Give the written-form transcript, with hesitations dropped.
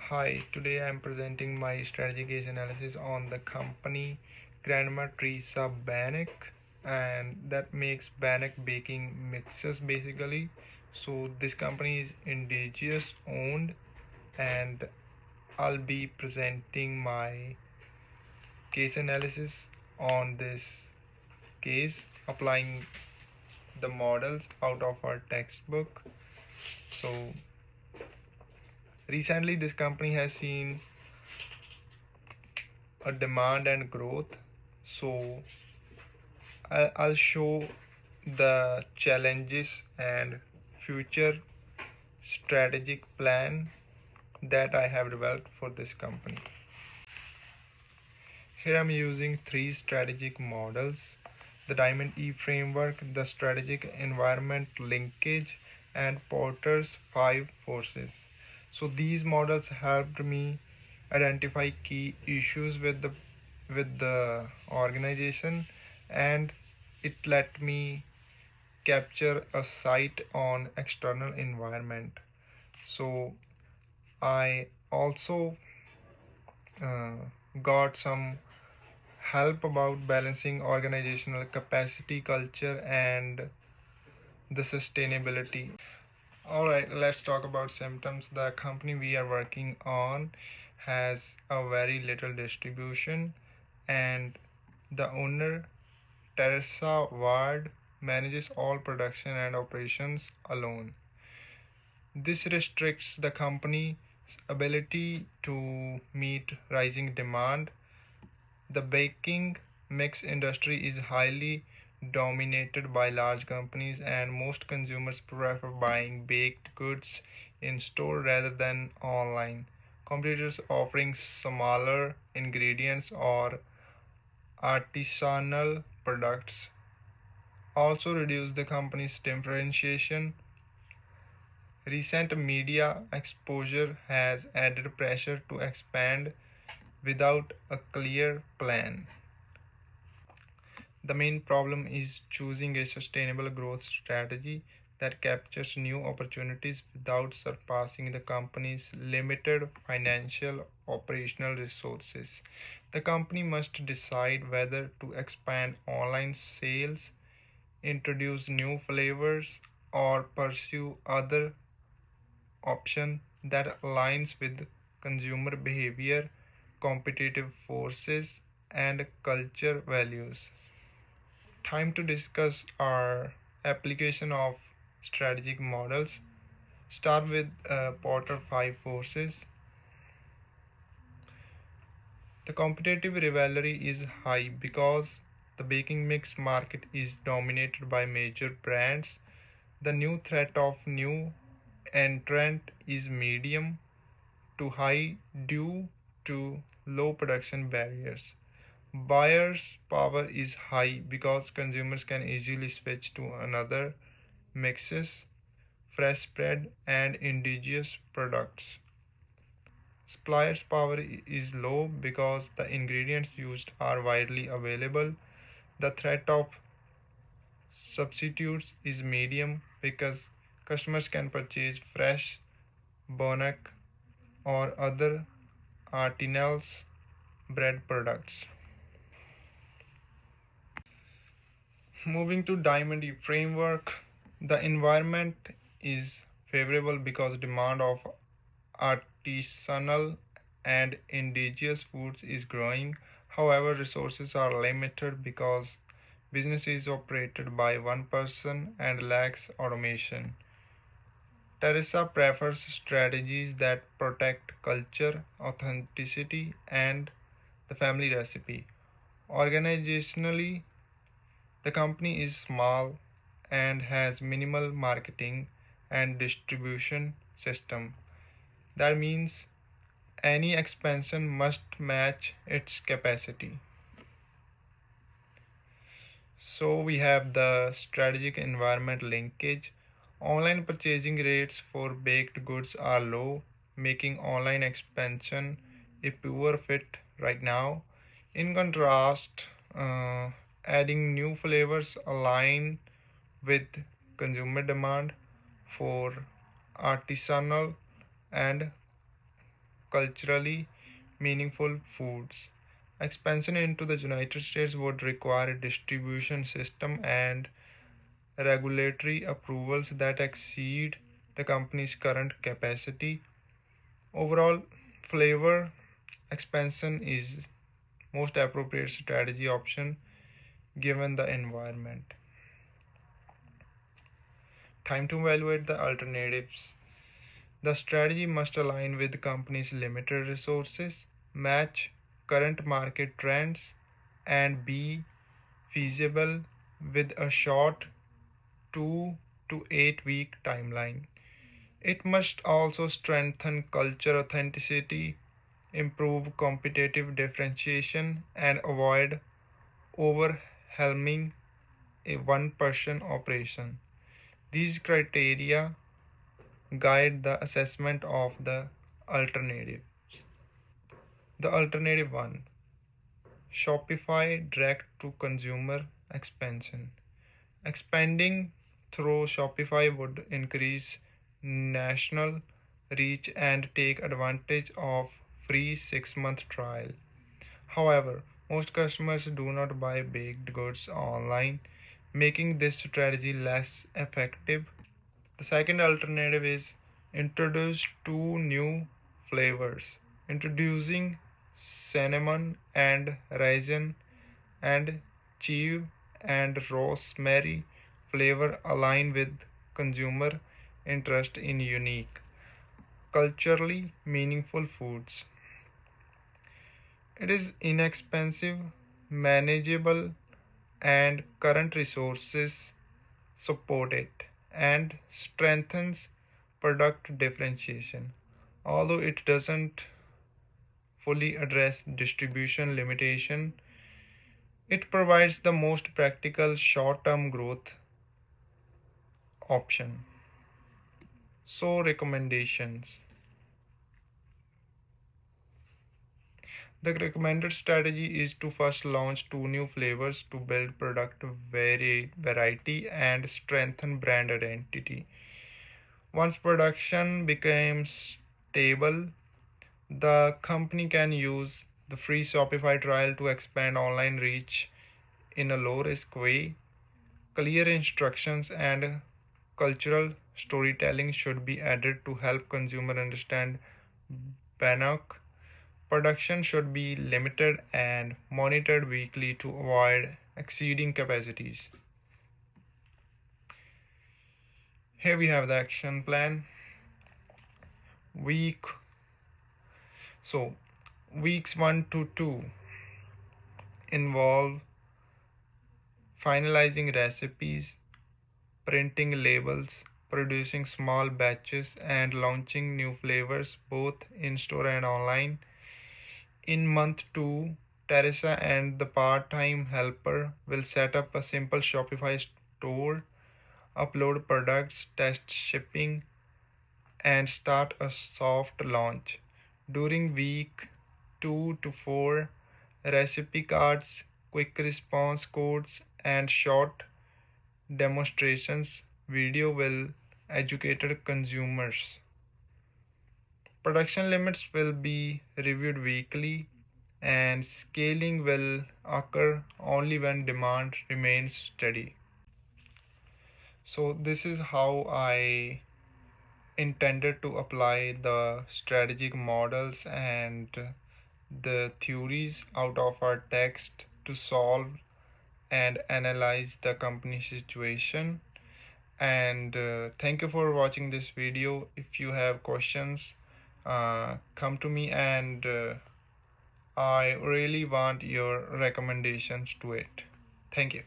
Hi, today I am presenting my strategy case analysis on the company Grandma Teresa Bannock, and that makes Bannock baking mixes basically. So this company is indigenous owned, and I'll be presenting my case analysis on this case applying the models out of our textbook. So recently this company has seen a demand and growth. So I'll show the challenges and future strategic plan that I have developed for this company. Here I'm using three strategic models: the Diamond E framework, the strategic environment linkage, and Porter's 5 forces. So these models helped me identify key issues with the organization, and it let me capture a sight on external environment. So I also uh, got some help about balancing organizational capacity, culture, and the sustainability. All right, let's talk about symptoms. The company we are working on has a very little distribution, and the owner, Teresa Ward, manages all production and operations alone. This restricts the company's ability to meet rising demand. The baking mix industry is highly dominated by large companies, and most consumers prefer buying baked goods in store rather than online. Competitors offering smaller ingredients or artisanal products also reduce the company's differentiation. Recent media exposure has added pressure to expand without a clear plan. The main problem is choosing a sustainable growth strategy that captures new opportunities without surpassing the company's limited financial operational resources. The company must decide whether to expand online sales, introduce new flavors, or pursue other option that aligns with consumer behavior, competitive forces, and culture values. Time to discuss our application of strategic models. Start with Porter 5 forces. The competitive rivalry is high because the baking mix market is dominated by major brands. The new threat of new entrant is medium to high due to low production barriers. Buyers' power is high because consumers can easily switch to another mixes, fresh bread, and indigenous products. Suppliers' power is low because the ingredients used are widely available. The threat of substitutes is medium because customers can purchase fresh, Bonnac, or other artisanal bread products. Moving to Diamond E framework, the environment is favorable because demand of artisanal and indigenous foods is growing. However, resources are limited because business is operated by one person and lacks automation. Teresa prefers strategies that protect culture, authenticity, and the family recipe. Organizationally, the company is small and has minimal marketing and distribution system. That means any expansion must match its capacity. So we have the strategic environment linkage. Online purchasing rates for baked goods are low, making online expansion a poor fit right now. In contrast, adding new flavors align with consumer demand for artisanal and culturally meaningful foods. Expansion into the United States would require a distribution system and regulatory approvals that exceed the company's current capacity. Overall, flavor expansion is most appropriate strategy option given the environment. Time to evaluate the alternatives. The strategy must align with the company's limited resources, match current market trends, and be feasible with a short 2 to 8 week timeline. It must also strengthen culture authenticity, improve competitive differentiation, and avoid overwhelming a one-person operation. These criteria guide the assessment of the alternative. The alternative one, Shopify direct to consumer expansion. Expanding through Shopify would increase national reach and take advantage of free 6-month trial. However, most customers do not buy baked goods online, making this strategy less effective. The second alternative is introduce two new flavors, introducing cinnamon and raisin and chive and rosemary flavor align with consumer interest in unique, culturally meaningful foods. It is inexpensive, manageable, and current resources support it and strengthens product differentiation. Although it doesn't fully address distribution limitation, it provides the most practical short-term growth option. So recommendations. The recommended strategy is to first launch two new flavors to build product variety and strengthen brand identity. Once production becomes stable, the company can use the free Shopify trial to expand online reach in a low risk way. Clear instructions and cultural storytelling should be added to help consumer understand Bannock. Production should be limited and monitored weekly to avoid exceeding capacities. Here we have the action plan. Week so weeks 1 to 2 involve finalizing recipes, printing labels, producing small batches, and launching new flavors both in store and online. In month 2, Teresa and the part-time helper will set up a simple Shopify store, upload products, test shipping, and start a soft launch. During week 2 to 4, recipe cards, quick response codes, and short demonstrations video will educate consumers. Production limits will be reviewed weekly, and scaling will occur only when demand remains steady. So this is how I intended to apply the strategic models and the theories out of our text to solve and analyze the company situation. And thank you for watching this video. If you have questions, come to me, and I really want your recommendations to it. Thank you.